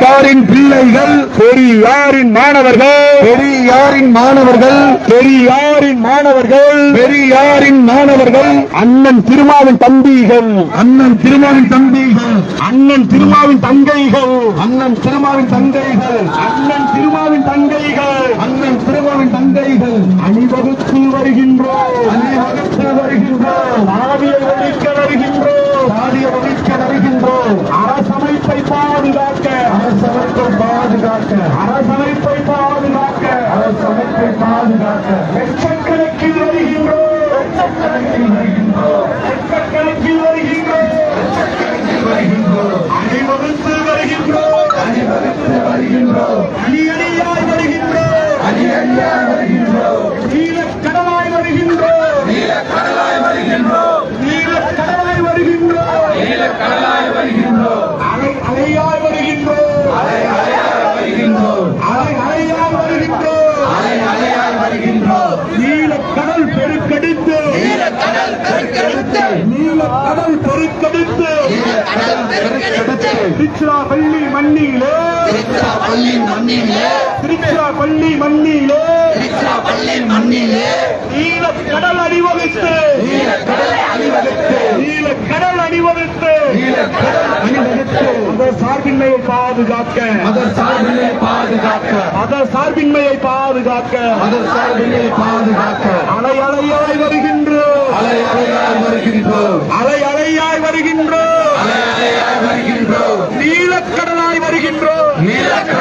பிள்ளைகள், பெரியாரின் மாணவர்கள், பெரியாரின் மாணவர்கள், பெரியாரின் மாணவர்கள், பெரியாரின் மாணவர்கள், அண்ணன் திருமாவின் தம்பிகள், அண்ணன் திருமாவின் தம்பிகள், அண்ணன் திருமாவின் தங்கைகள், அண்ணன் திருமாவின் தங்கைகள், அண்ணன் திருமாவின் தங்கைகள், அண்ணன் திருமாவின் தங்கைகள் அணிவகுத்து வருகின்றோம், அணிவகுத்து வருகின்றோம், சாதியை ஒழிக்க வருகின்றோம், சாதியை ஒழிக்க வருகின்றோம். அரசமைப்பை பாதுகாக்க, அரசமைப்பை பாதுகாக்க, அரசமைப்பை பாதுகாக்க, அரசமைப்பை பாதுகாக்க லட்சக்கணக்கில் வருகின்றோம், லட்சக்கணக்கில் வருகின்றோம், லட்சக்கணக்கில் வருகின்றோம், லட்சக்கணக்கில் வருகின்றோம். அணிவகுத்து வருகின்றோம், அணிவகுத்து வருகின்றோம், அணி அணியாய் வருகின்றோம், அணி அணியாய் வருகின்றோம், நீலக்கடலாய் வருகின்றோம், நீலக்கடலாய் வருகின்றோம், நீலக்கடலாய் வருகின்றோம், நீலக்கடலாய் வருகின்றோம், அலை அலையாய் வருகின்றோம், அலை அலையாய் வருகின்றோம், அலை அலையாய் வருகின்றோம், அலை அலையாய் வருகின்றோம். நீலக்கடல் பெருக்கெடுத்து, நீலக்கடல் பெருக்கெடுத்து, நீலக்கடல் பெருக்கெடுத்து, நீலக்கடல் பெருக்கெடுத்து திருச்சிராப்பள்ளி மண்ணிலே, திருச்சிராப்பள்ளி மண்ணிலே, திருச்சிராப்பள்ளி மண்ணிலே, திருச்சிராப்பள்ளி மண்ணிலே நீலக்கடல் அணிவகுத்து, நீலக்கடல் அணிவகுத்து, நீலக்கடல் அணிவகுத்து, நீலக்கடல் அணிவகுத்து மத சார்பின்மையை பாதுகாக்க, மத சார்பின்மையை பாதுகாக்க, மத சார்பின்மையை பாதுகாக்க, மத சார்பின்மையை பாதுகாக்க அலை அலையாய் வருகின்றோம், அலை அலையாய் வருகின்றோம், அலை அலையாய் வருகின்றோம், அலை அலையாய் வருகின்றோம், நீலக்கடலாய் வருகின்றோம், நீலக்கடல்